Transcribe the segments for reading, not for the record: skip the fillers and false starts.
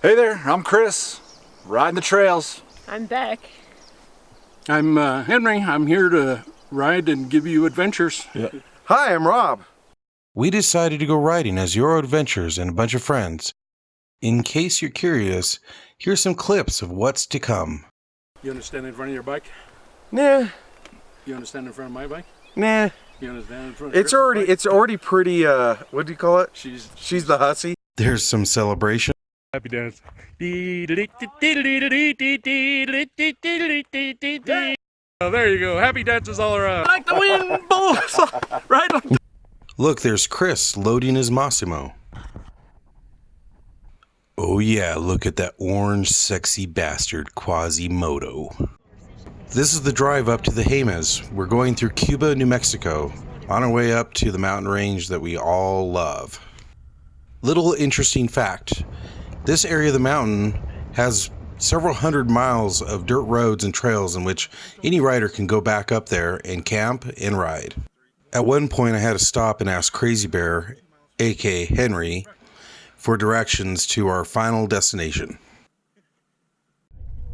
Hey there, I'm Chris, riding the trails. I'm Beck. I'm Henry. I'm here to ride and give you adventures. Yeah. Hi, I'm Rob. We decided to go riding as Yoro Advantures and a bunch of friends. In case you're curious, here's some clips of what's to come. You understand in front of your bike? Nah. You understand in front of my bike? Nah. You understand in front of It's already pretty, what do you call it? She's the hussy. There's some celebration. Happy dance. Oh, there you go. Happy dances all around. Like the wind blows, right? Look, there's Chris loading his Massimo. Oh yeah, look at that orange sexy bastard Cuasi Moto. This is the drive up to the Jemez. We're going through Cuba, New Mexico, on our way up to the mountain range that we all love. Little interesting fact, this area of the mountain has several hundred miles of dirt roads and trails in which any rider can go back up there and camp and ride. At one point I had to stop and ask Crazy Bear, aka Henry, for directions to our final destination.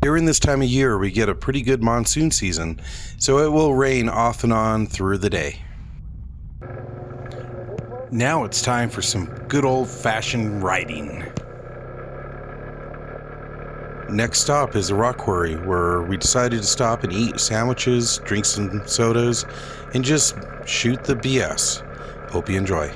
During this time of year we get a pretty good monsoon season, so it will rain off and on through the day. Now it's time for some good old-fashioned riding. Next stop is the rock quarry, where we decided to stop and eat sandwiches, drink some sodas, and just shoot the BS. Hope you enjoy.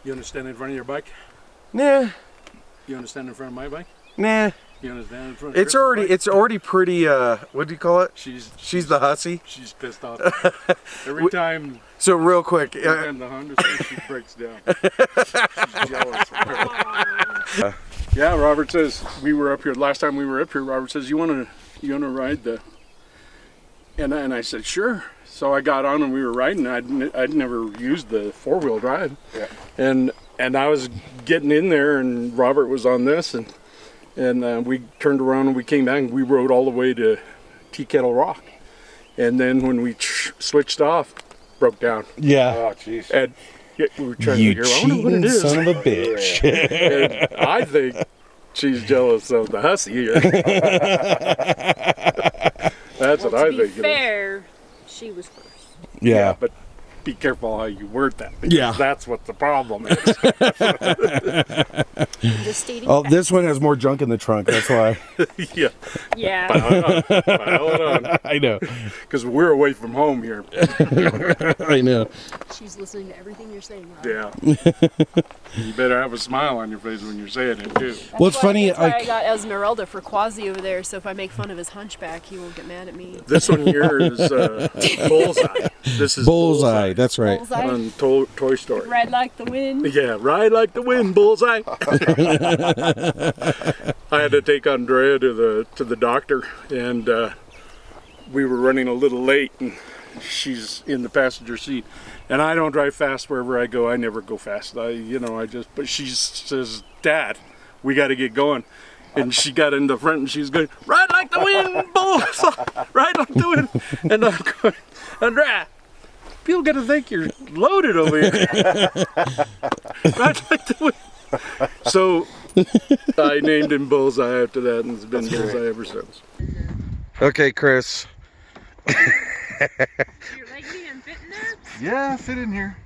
You want to stand in front of your bike? Nah. You want to stand in front of my bike? Nah. You want to stand in front of It's already pretty, what do you call it? She's the hussy? She's pissed off. Every time So real quick. and the Honda she breaks down. She's jealous. Yeah, Robert says, we were up here, last time we were up here, Robert says, you wanna ride the, and I said, sure. So I got on and we were riding. I'd never used the four-wheel drive. Yeah. And I was getting in there and Robert was on this and we turned around and we came back and we rode all the way to Tea Kettle Rock. And then when we switched off, broke down. Yeah. Oh, jeez. And we were trying You to figure out what it cheating is. son of a bitch. And I think she's jealous of the hussy here. That's what I To be think. fair, she was first. Yeah. But be careful how you word that. Because Yeah. that's what the problem is. I'm just stating Oh, facts. this one has more junk in the trunk. That's why. Yeah. Yeah. Pile it on. I know. Because we're away from home here. I know. She's listening to everything you're saying. Rob. Yeah. You better have a smile on your face when you're saying it too. Well, it's funny. That's why Like, I got Esmeralda for Cuasi over there, so if I make fun of his hunchback, he won't get mad at me. This one here is Bullseye. This is Bullseye. That's right. Bullseye. on Toy Story. Ride like the wind. Yeah, ride like the wind, Bullseye. I had to take Andrea to the doctor, and we were running a little late, and she's in the passenger seat. And I don't drive fast wherever I go. I never go fast. But she says, Dad, we got to get going. And she got in the front and she's going, ride like the wind, Bullseye, ride like the wind. And I'm going, Andrea, people got to think you're loaded over here. Ride like the wind. So I named him Bullseye after that, and it's been Bullseye ever since. Okay, Chris. Your leg being fit in there? Yeah, fit in here.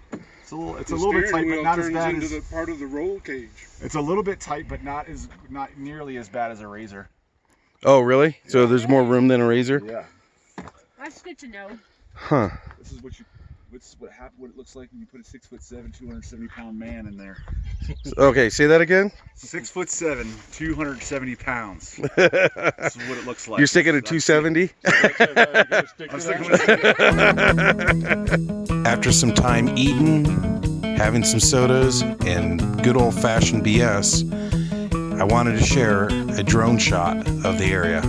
It's a little bit tight, but not as bad as the part of the roll cage. it's a little bit tight, but not nearly as bad as a Razor. Oh, really? So there's more room than a Razor? Yeah. That's good to know. Huh. This is what it looks like when you put a 6'7", 270-pound man in there. Okay, say that again. 6'7", 270 pounds. This is what it looks like. You're sticking at 270? I'm sticking with After some time eating, having some sodas, and good old-fashioned BS, I wanted to share a drone shot of the area.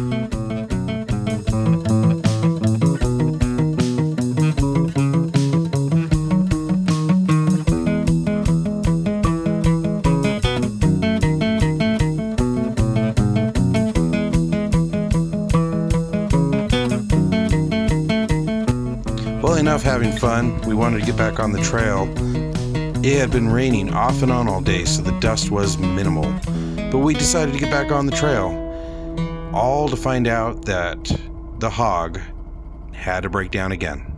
Well, enough having fun. We wanted to get back on the trail. It had been raining off and on all day, so the dust was minimal. But we decided to get back on the trail, all to find out that the hog had to break down again.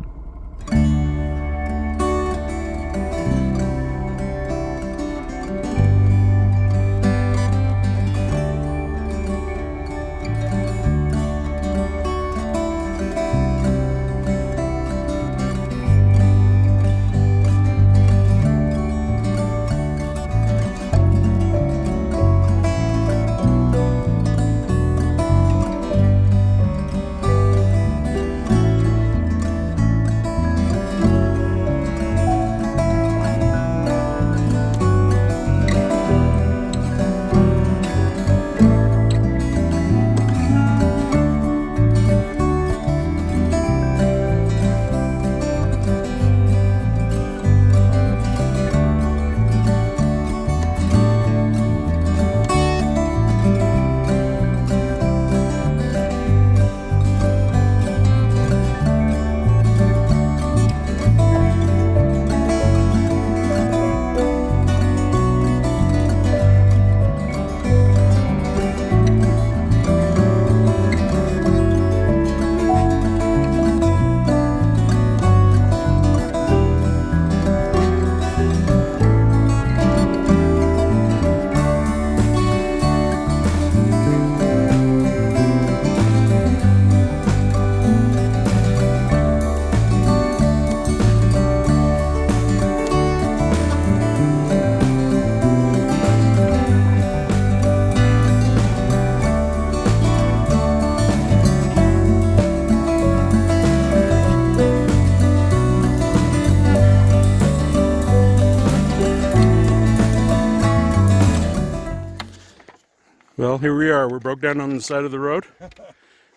Well, here we are. We're broke down on the side of the road,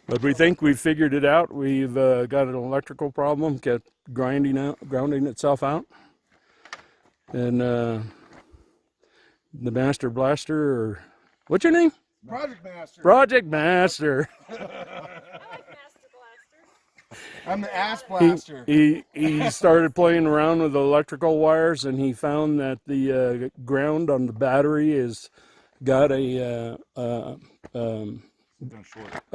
but we think we've figured it out. We've got an electrical problem, kept grounding itself out, and the Master Blaster, or what's your name? Project Master. Project Master. I'm the ass blaster. He started playing around with the electrical wires, and he found that the ground on the battery is got a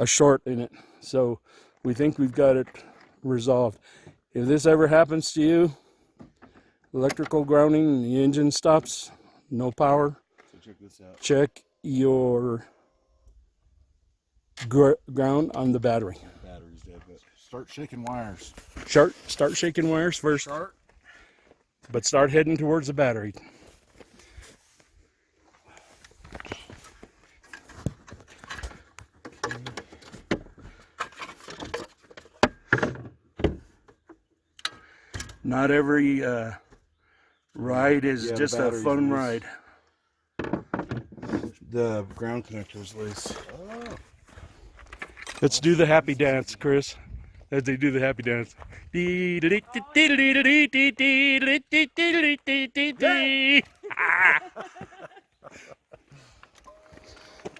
short in it. So we think we've got it resolved. If this ever happens to you, electrical grounding and the engine stops, no power, So check this out. check your ground on the battery. Battery's dead, but start shaking wires. Start shaking wires first, but start heading towards the battery. Not every ride is just a fun ride. The ground connector is loose. Let's do the happy dance, Chris. As they do the happy dance.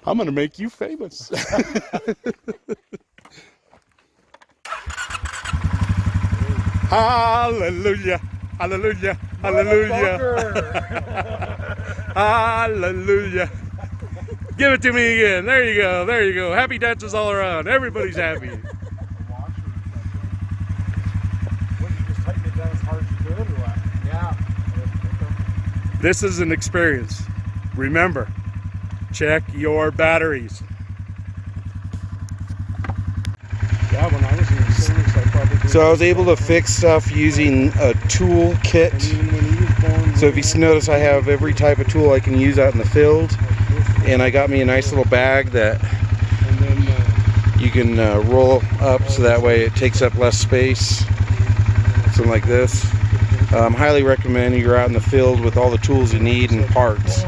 I'm gonna make you famous. Hallelujah, hallelujah, hallelujah. Hallelujah. Give it to me again. There you go, there you go. Happy dances all around. Everybody's happy. This is an experience. Remember, check your batteries. Yeah, when I was in the service, I probably did. So I was able to fix stuff using a tool kit. So if you notice, I have every type of tool I can use out in the field. And I got me a nice little bag that you can roll up so that way it takes up less space. Something like this. Highly recommend you're out in the field with all the tools you need and parts.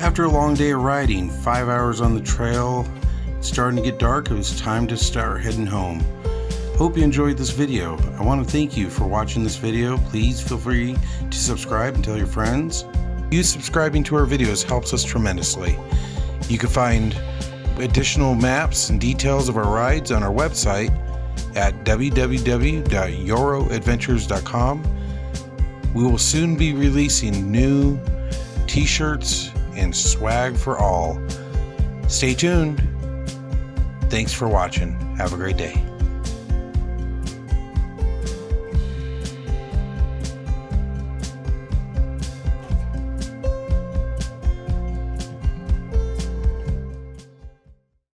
After a long day of riding, 5 hours on the trail, it's starting to get dark. It was time to start heading home. Hope you enjoyed this video. I want to thank you for watching this video. Please feel free to subscribe and tell your friends. You subscribing to our videos helps us tremendously. You can find additional maps and details of our rides on our website at www.yoroadvantures.com. We will soon be releasing new t-shirts and swag for all. Stay tuned. Thanks for watching. Have a great day.